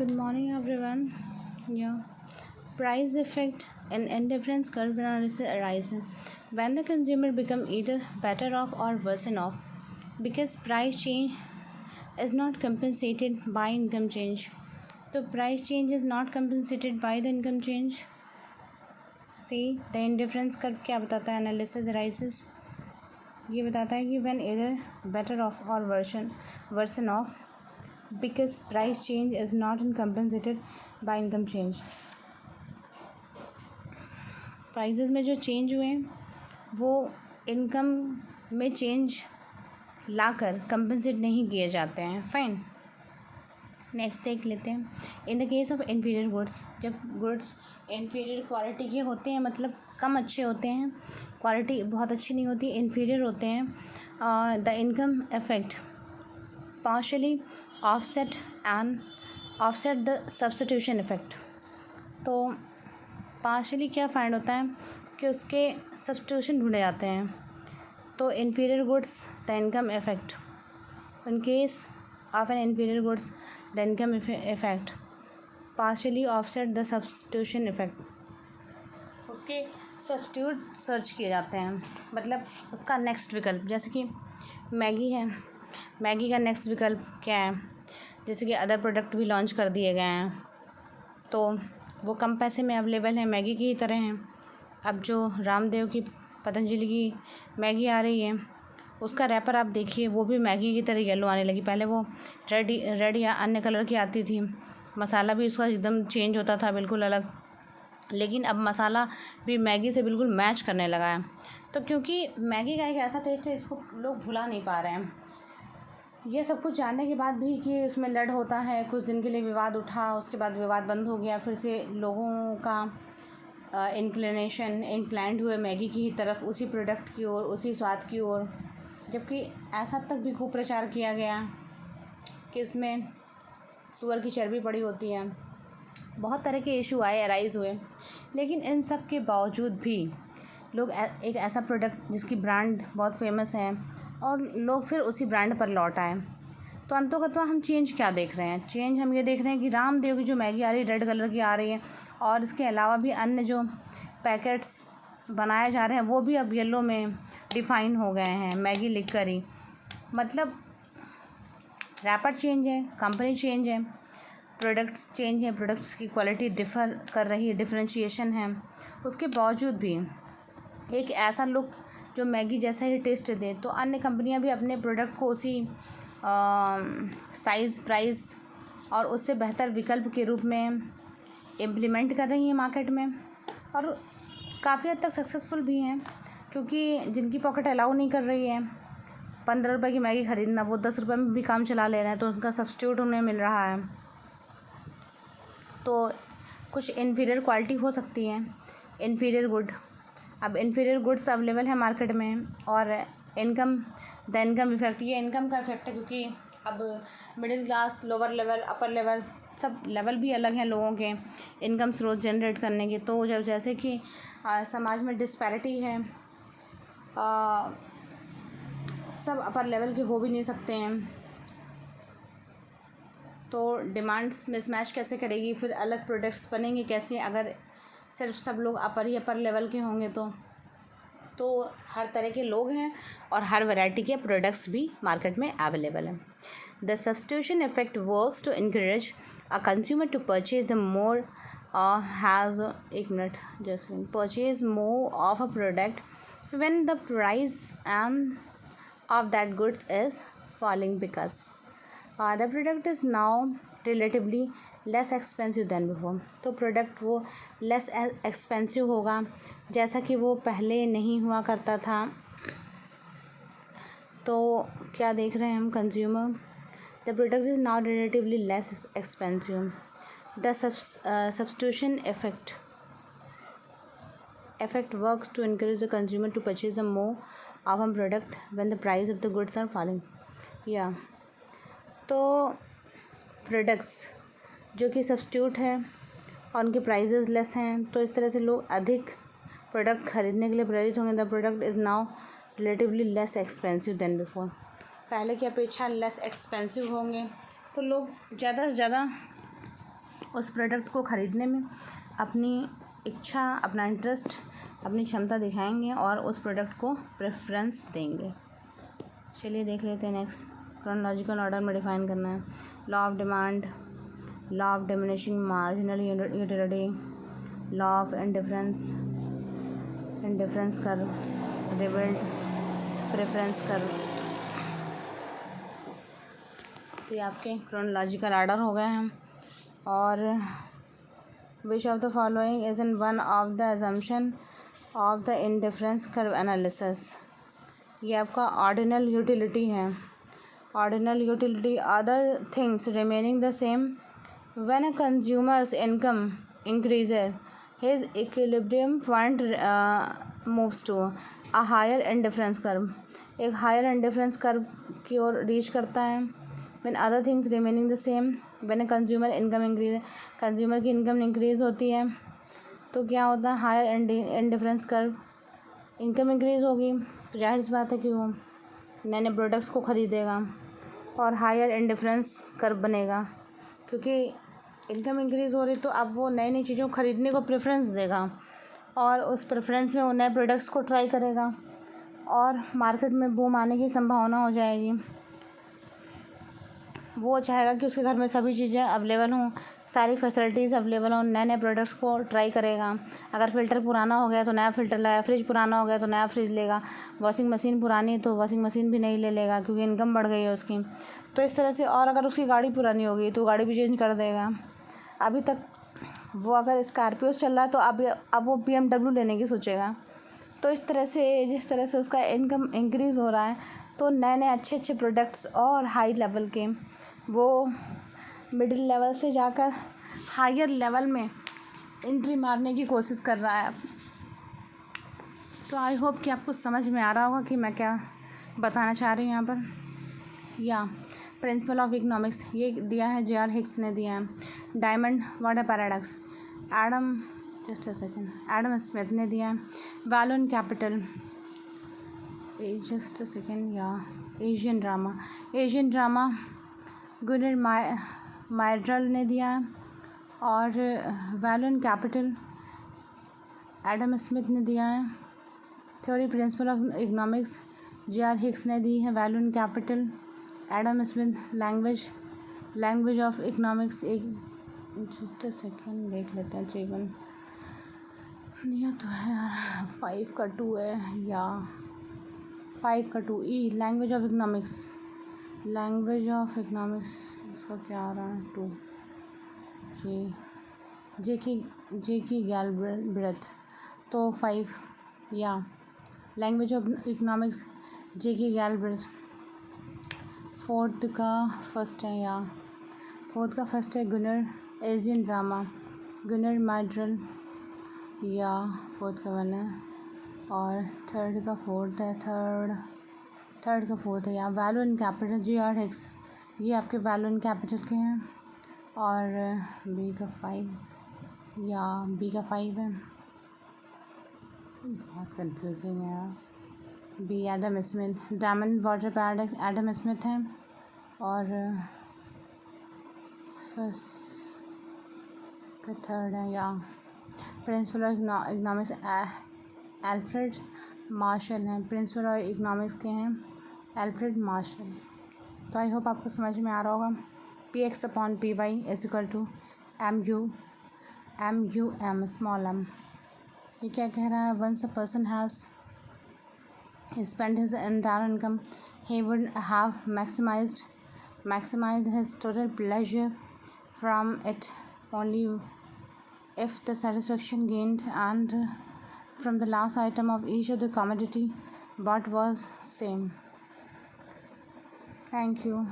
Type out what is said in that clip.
Good morning, everyone. Yeah, price effect and indifference curve analysis arises when the consumer become either better off or worse off because price change is not compensated by income change. So price change is not compensated by the income change. See, the indifference curve क्या बताता है? Analysis arises. ये बताता है कि when either better off or worsen off because price change is not compensated by income change. Prices में जो change हुए वो इनकम में चेंज लाकर कंपनसेट नहीं किए जाते हैं. फाइन. नेक्स्ट देख लेते हैं. In the case of inferior goods, जब गुड्स इन्फीरियर क्वालिटी के होते हैं, मतलब कम अच्छे होते हैं, क्वालिटी बहुत अच्छी नहीं होती, इन्फीरियर होते हैं, the income effect partially offset the substitution effect. तो पार्शली क्या फाइंड होता है कि उसके सब्स्टिट्यूशन ढूंढे जाते हैं. तो inferior goods the income effect, in case of N inferior goods the income effect partially offset the substitution effect. उसके सब्स्टिट्यूट सर्च किए जाते हैं, मतलब उसका नेक्स्ट विकल्प. जैसे कि मैगी है, मैगी का नेक्स्ट विकल्प क्या है? जैसे कि अदर प्रोडक्ट भी लॉन्च कर दिए गए हैं, तो वो कम पैसे में अवेलेबल है, मैगी की ही तरह हैं. अब जो रामदेव की पतंजलि की मैगी आ रही है, उसका रैपर आप देखिए, वो भी मैगी की तरह येलो आने लगी. पहले वो रेड या अन्य कलर की आती थी. मसाला भी उसका एकदम चेंज होता था, बिल्कुल अलग. लेकिन अब मसाला भी मैगी से बिल्कुल मैच करने लगा है. तो क्योंकि मैगी का एक ऐसा टेस्ट है, इसको लोग भुला नहीं पा रहे हैं. ये सब कुछ जानने के बाद भी कि उसमें लड़ होता है, कुछ दिन के लिए विवाद उठा, उसके बाद विवाद बंद हो गया, फिर से लोगों का इंक्लाइंड हुए मैगी की ही तरफ, उसी प्रोडक्ट की ओर, उसी स्वाद की ओर. जबकि ऐसा तक भी खूब प्रचार किया गया कि इसमें सूअर की चर्बी पड़ी होती है. बहुत तरह के इशू आए, अराइज़ हुए, लेकिन इन सब के बावजूद भी लोग एक ऐसा प्रोडक्ट जिसकी ब्रांड बहुत फेमस है और लोग फिर उसी ब्रांड पर लौट आए. तो अंतोगत्वा हम चेंज क्या देख रहे हैं? चेंज हम ये देख रहे हैं कि रामदेव की जो मैगी आ रही है, रेड कलर की आ रही है, और इसके अलावा भी अन्य जो पैकेट्स बनाए जा रहे हैं वो भी अब येलो में डिफ़ाइन हो गए हैं, मैगी लिख कर ही. मतलब रैपर चेंज है, कंपनी चेंज है, प्रोडक्ट्स चेंज है, प्रोडक्ट्स की क्वालिटी डिफ़र कर रही है, डिफरेंशिएशन है. उसके बावजूद भी एक ऐसा लुक जो मैगी जैसा ही टेस्ट दे, तो अन्य कंपनियां भी अपने प्रोडक्ट को उसी साइज़, प्राइस और उससे बेहतर विकल्प के रूप में इम्प्लीमेंट कर रही हैं मार्केट में, और काफ़ी हद तक सक्सेसफुल भी हैं. क्योंकि जिनकी पॉकेट अलाउ नहीं कर रही है 15 रुपये की मैगी ख़रीदना, वो 10 रुपये में भी काम चला ले रहे हैं, तो उनका सब्स्टिट्यूट उन्हें मिल रहा है. तो कुछ इन्फीरियर क्वालिटी हो सकती है, इन्फीरियर गुड. अब इन्फीरियर गुड्स अवेलेबल है मार्केट में, और द इनकम इफेक्ट, ये इनकम का इफेक्ट है, क्योंकि अब middle class, lower level, upper level, sub level भी अलग हैं लोगों के इनकम स्रोत जनरेट करने के. तो जब जैसे कि समाज में डिस्पैरिटी है, सब अपर लेवल के हो भी नहीं सकते हैं, तो डिमांड्स मिसमैच कैसे करेगी, फिर अलग प्रोडक्ट्स बनेंगे कैसे अगर सिर्फ सब लोग अपर लेवल के होंगे. तो हर तरह के लोग हैं और हर वैरायटी के प्रोडक्ट्स भी मार्केट में अवेलेबल हैं. The substitution effect works to encourage a consumer to purchase the more purchase more of a product when the price of that goods is falling because the product is now relatively less expensive than before. तो product वो less expensive होगा, जैसा कि वो पहले नहीं हुआ करता था. तो क्या देख रहे हैं हम? Consumer, the product is now relatively less expensive. The substitution effect works to encourage the consumer to purchase a more of a product when the price of the goods are falling. तो products जो कि substitute है और उनके prices less हैं, तो इस तरह से लोग अधिक प्रोडक्ट खरीदने के लिए प्रेरित होंगे. The product is now relatively less expensive than before. पहले की अपेक्षा लेस एक्सपेंसिव होंगे, तो लोग ज़्यादा से ज़्यादा उस प्रोडक्ट को ख़रीदने में अपनी इच्छा, अपना इंटरेस्ट, अपनी क्षमता दिखाएंगे और उस प्रोडक्ट को प्रेफरेंस देंगे। चलिए देख लेते हैं नेक्स्ट। क्रोनोलॉजिकल ऑर्डर में डिफ़ाइन करना है। Law of demand, law of diminishing marginal utility, law of indifference curve, rebuild preference curve. तो ये आपके क्रोनोलॉजिकल ऑर्डर हो गए हैं। और which of the following is in one of the assumption of the indifference curve analysis. ये आपका ordinal utility है। Ordinal utility, other things remaining the same when a consumers income increases his equilibrium point moves to a higher indifference curve. एक higher indifference curve की ओर reach करता है। When other things remaining the same when a consumer income increase, consumer की income increase होती है तो क्या होता है, higher indifference curve. Income increase होगी तो जाहिर सी बात है कि वो नए नए प्रोडक्ट्स को ख़रीदेगा और हायर इंडिफरेंस कर्व बनेगा, क्योंकि इनकम इंक्रीज़ हो रही तो अब वो नई नई चीज़ों को ख़रीदने को प्रेफरेंस देगा और उस प्रेफरेंस में वो नए प्रोडक्ट्स को ट्राई करेगा और मार्केट में बूम आने की संभावना हो जाएगी। वो चाहेगा कि उसके घर में सभी चीज़ें अवेलेबल हों, सारी फैसिलिटीज़ अवेलेबल हों, नए नए प्रोडक्ट्स को ट्राई करेगा। अगर फ़िल्टर पुराना हो गया तो नया फ़िल्टर लाया, फ्रिज पुराना हो गया तो नया फ्रिज लेगा, वॉशिंग मशीन पुरानी है तो वॉशिंग मशीन भी नहीं ले लेगा क्योंकि इनकम बढ़ गई है उसकी। तो इस तरह से, और अगर उसकी गाड़ी पुरानी हो गई तो गाड़ी भी चेंज कर देगा। अभी तक वो अगर स्कॉर्पियो चल रहा है तो अब वो BMW लेने की सोचेगा। तो इस तरह से, जिस तरह से उसका इनकम इंक्रीज़ हो रहा है तो नए नए अच्छे अच्छे प्रोडक्ट्स और हाई लेवल के, वो मिडिल लेवल से जाकर हायर लेवल में एंट्री मारने की कोशिश कर रहा है। तो आई होप कि आपको समझ में आ रहा होगा कि मैं क्या बताना चाह रही हूँ यहाँ पर। या प्रिंसिपल ऑफ इकोनॉमिक्स ये दिया है, J.R. हिक्स ने दिया है। Diamond water paradox Adam Smith ने दिया है। Value and capital, Asian drama Gunnar Myrdal ने दिया है। और value and capital Adam Smith ने दिया है। Theory principle of economics J.R. Hicks ने दी है। Value and capital Adam Smith. Language of economics, एक जस्ट अ सेकेंड देख लेते हैं। 3-1 दिया तो है यार, 5 का 2 है या 5 का 2। लैंग्वेज ऑफ इकोनॉमिक्स इसका क्या आ रहा है, 2। जे की गैलब्रेथ तो 5। या लैंग्वेज ऑफ इकोनॉमिक्स जे की गैलब्रेथ। फोर्थ का फर्स्ट है गुनर। एशियन ड्रामा गुनर माइड्रल या फोर्थ का 1 है। और थर्ड का फोर्थ है या value and capital J.R. Hicks, ये आपके वैल्यू एंड कैपिटल के हैं। और बी का 5 है। बहुत कंफ्यूजिंग है यार। B Adam Smith, diamond water paradox Adam Smith है। और फर्स्ट का 3rd है या principle of economics Alfred Marshall हैं। प्रिंसिपल ऑफ इकोनॉमिक्स के हैं एल्फ्रेड मार्शल। तो आई होप आपको समझ में आ रहा होगा। Px/Py is equal to MU small m। ये क्या कह रहा है, once a person has spent his entire income he would have maximized his total pleasure from it only if the satisfaction gained and from the last item of each of the commodity bought was same. Thank you.